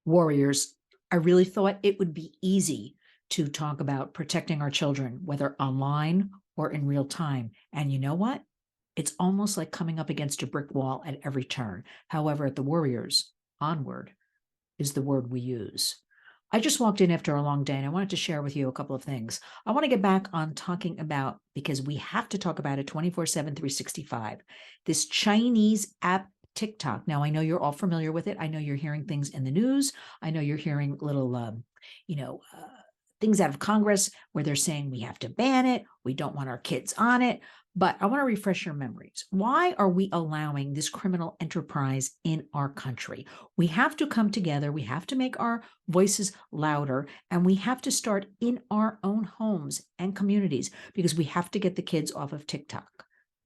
Warriors, I really thought it would be easy to talk about protecting our children, whether online or in real time. And you know what? It's almost like coming up against a brick wall at every turn. However, at the Warriors, onward is the word we use. I just walked in after a long day and I wanted to share with you a couple of things. I want to get back on talking about, because we have to talk about it 24/7, 365, this Chinese app TikTok. Now, I know you're all familiar with it. I know you're hearing things in the news. I know you're hearing little, you know, uh, things out of Congress where they're saying we have to ban it. We don't want our kids on it. But I want to refresh your memories. Why are we allowing this criminal enterprise in our country? We have to come together. We have to make our voices louder, and we have to start in our own homes and communities because we have to get the kids off of TikTok.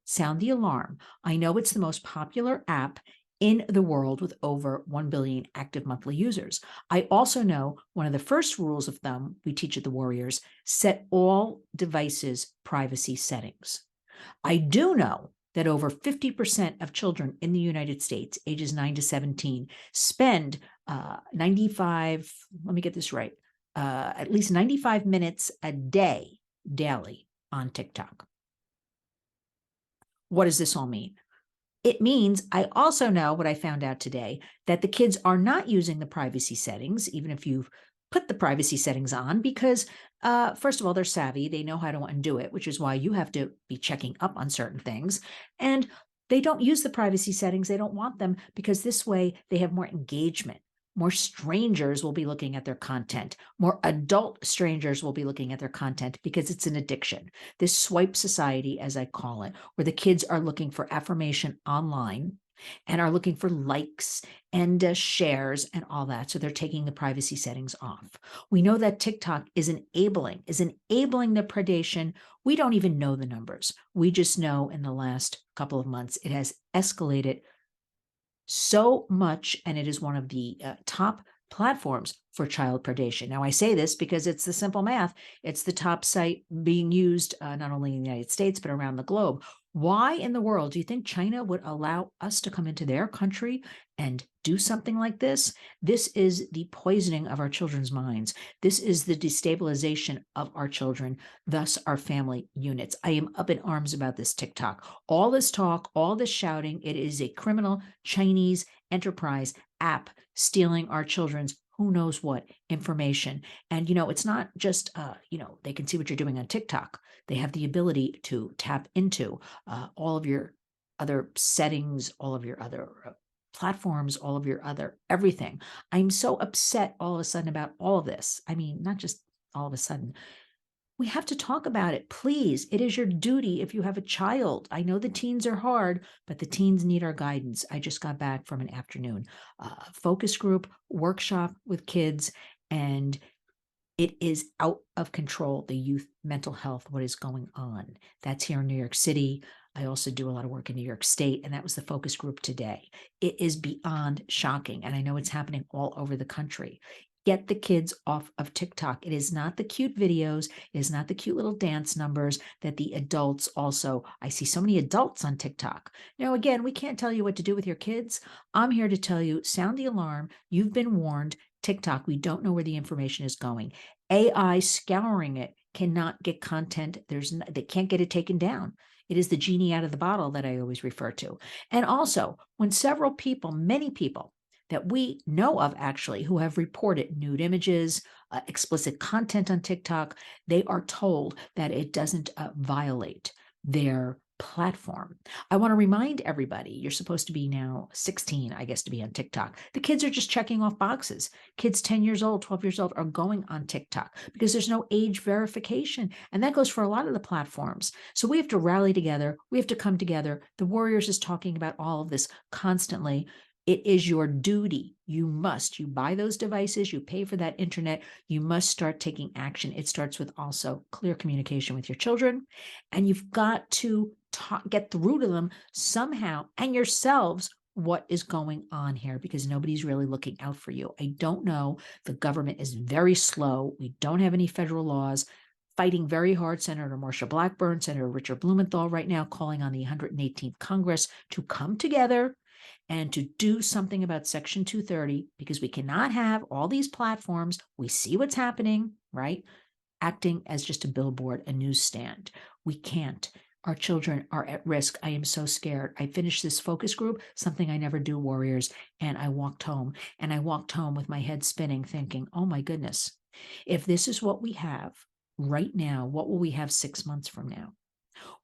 Sound the alarm. I know it's the most popular app in the world with over 1 billion active monthly users. I also know one of the first rules of thumb we teach at the Warriors: set all devices privacy settings. I do know that over 50% of children in the United States, ages 9 to 17, spend 95, let me get this right, at least 95 minutes a day, daily, on TikTok. What does this all mean? It means I also know what I found out today, that the kids are not using the privacy settings, even if you've put the privacy settings on, because first of all, they're savvy. They know how to undo it, which is why you have to be checking up on certain things. And they don't use the privacy settings. They don't want them because this way they have more engagement. More strangers will be looking at their content. More adult strangers will be looking at their content because it's an addiction. This swipe society, as I call it, where the kids are looking for affirmation online and are looking for likes and shares and all that. So they're taking the privacy settings off. We know that TikTok is enabling the predation. We don't even know the numbers. We just know in the last couple of months, it has escalated so much, and it is one of the top platforms for child predation. Now, I say this because it's the simple math. It's the top site being used not only in the United States, but around the globe. Why in the world do you think China would allow us to come into their country and do something like this? This is the poisoning of our children's minds. This is the destabilization of our children, thus our family units. I am up in arms about this TikTok. All this talk, all this shouting, it is a criminal Chinese enterprise app stealing our children's who knows what information. And, it's not just, they can see what you're doing on TikTok. They have the ability to tap into all of your other settings, all of your other platforms, all of your other everything. I'm so upset all of a sudden about all of this. I mean, not just all of a sudden. We have to talk about it. Please, it is your duty if you have a child. I know the teens are hard, but the teens need our guidance. I just got back from an afternoon focus group workshop with kids, and it is out of control, the youth mental health, what is going on. That's here in New York City. I also do a lot of work in New York State, and that was the focus group today. It is beyond shocking, and I know it's happening all over the country. Get the kids off of TikTok. It is not the cute videos. It is not the cute little dance numbers that the adults also. I see so many adults on TikTok. Now, again, we can't tell you what to do with your kids. I'm here to tell you, sound the alarm. You've been warned. TikTok, we don't know where the information is going. AI scouring it cannot get content. They can't get it taken down. It is the genie out of the bottle that I always refer to. And also, when several people, many people, that we know of actually who have reported nude images, explicit content on TikTok, they are told that it doesn't violate their platform. I want to remind everybody, you're supposed to be now 16, I guess, to be on TikTok. The kids are just checking off boxes. Kids 10 years old, 12 years old are going on TikTok because there's no age verification. And that goes for a lot of the platforms. So we have to rally together. We have to come together. The Warriors is talking about all of this constantly. It is your duty. You buy those devices, you pay for that internet, you must start taking action. It starts with also clear communication with your children, and you've got to get through to them somehow and yourselves what is going on here, because nobody's really looking out for you. I don't know. The government is very slow. We don't have any federal laws. Fighting very hard, Senator Marsha Blackburn, Senator Richard Blumenthal right now calling on the 118th Congress to come together and to do something about Section 230, because we cannot have all these platforms. We see what's happening, right? Acting as just a billboard, a newsstand. We can't. Our children are at risk. I am so scared. I finished this focus group, something I never do, warriors, and I walked home. And I walked home with my head spinning, thinking, oh my goodness, if this is what we have right now, what will we have 6 months from now?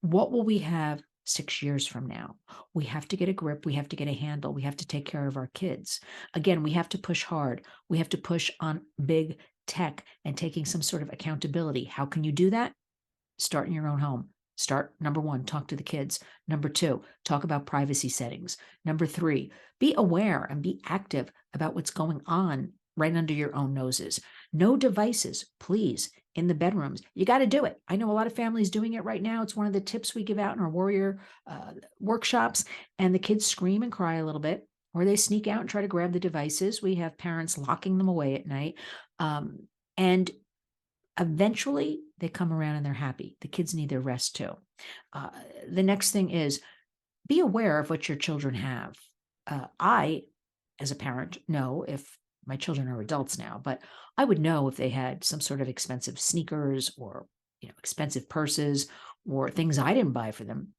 What will we have 6 years from now? We have to get a grip. We have to get a handle. We have to take care of our kids. Again, we have to push hard. We have to push on big tech and taking some sort of accountability. How can you do that? Start in your own home. Start, number one, talk to the kids. Number two, talk about privacy settings. Number three, be aware and be active about what's going on right under your own noses. No devices, please, in the bedrooms. You got to do it. I know a lot of families doing it right now. It's one of the tips we give out in our warrior workshops, and the kids scream and cry a little bit, or they sneak out and try to grab the devices. We have parents locking them away at night. And eventually they come around and they're happy. The kids need their rest too. The next thing is be aware of what your children have. I, as a parent, know if my children are adults now, but I would know if they had some sort of expensive sneakers or expensive purses or things I didn't buy for them.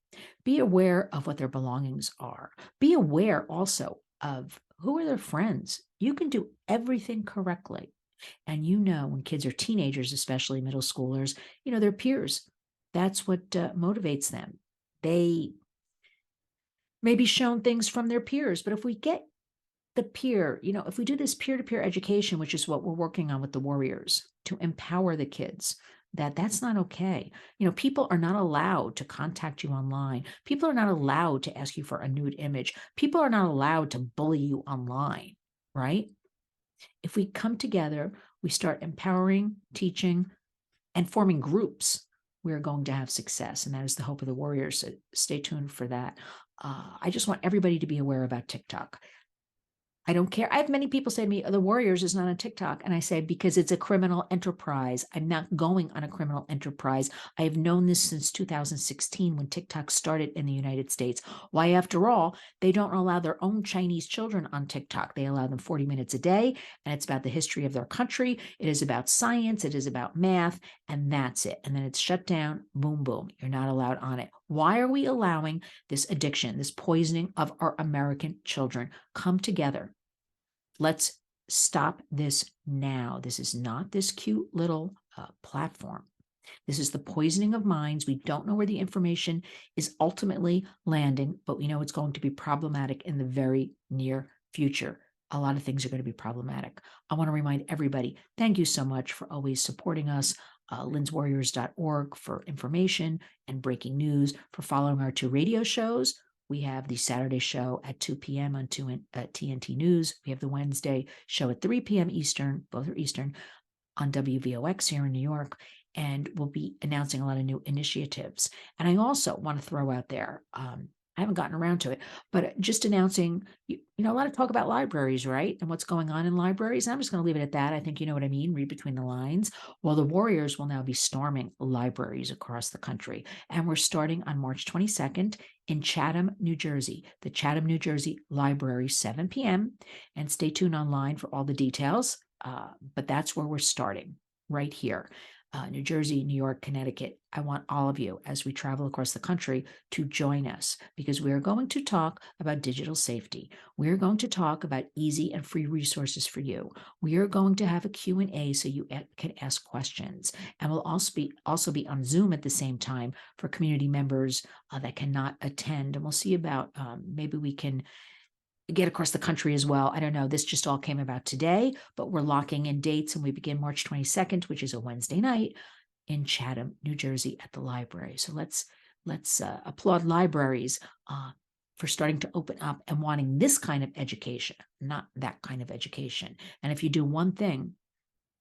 Be aware of what their belongings are. Be aware also of who are their friends. You can do everything correctly. And when kids are teenagers, especially middle schoolers, their peers, that's what motivates them. They may be shown things from their peers, but if we get the peer, if we do this peer-to-peer education, which is what we're working on with the warriors, to empower the kids, that's not okay. People are not allowed to contact you online. People are not allowed to ask you for a nude image. People are not allowed to bully you online, right? If we come together, we start empowering, teaching, and forming groups, we're going to have success. And that is the hope of the warriors. So stay tuned for that. I just want everybody to be aware about TikTok. I don't care. I have many people say to me, the Warriors is not on TikTok. And I say, because it's a criminal enterprise. I'm not going on a criminal enterprise. I have known this since 2016 when TikTok started in the United States. Why, after all, they don't allow their own Chinese children on TikTok. They allow them 40 minutes a day, and it's about the history of their country. It is about science. It is about math, and that's it. And then it's shut down. Boom, boom. You're not allowed on it. Why are we allowing this addiction, this poisoning of our American children? Come together. Let's stop this now. This is not this cute little platform. This is the poisoning of minds. We don't know where the information is ultimately landing, but we know it's going to be problematic in the very near future. A lot of things are going to be problematic. I want to remind everybody, thank you so much for always supporting us. LynnsWarriors.org for information and breaking news, for following our 2 radio shows. We have the Saturday show at 2 p.m. on TNT News. We have the Wednesday show at 3 p.m. Eastern, both are Eastern, on WVOX here in New York. And we'll be announcing a lot of new initiatives. And I also want to throw out there, I haven't gotten around to it, but just announcing, a lot of talk about libraries, right? And what's going on in libraries. And I'm just going to leave it at that. I think you know what I mean. Read between the lines. Well, the Warriors will now be storming libraries across the country. And we're starting on March 22nd in Chatham, New Jersey, the Chatham, New Jersey Library, 7 p.m. And stay tuned online for all the details. But that's where we're starting, right here. New Jersey, New York, Connecticut. I want all of you, as we travel across the country, to join us, because we are going to talk about digital safety. We are going to talk about easy and free resources for you. We are going to have a Q&A so you can ask questions. And we'll also be on Zoom at the same time for community members that cannot attend. And we'll see about maybe we can get across the country as well. I don't know. This just all came about today, but we're locking in dates, and we begin March 22nd, which is a Wednesday night, in Chatham, New Jersey at the library. So let's applaud libraries for starting to open up and wanting this kind of education, not that kind of education. And if you do one thing,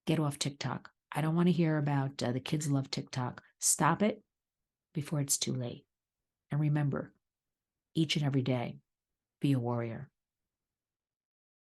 get off TikTok. I don't want to hear about the kids love TikTok. Stop it before it's too late. And remember, each and every day, be a warrior.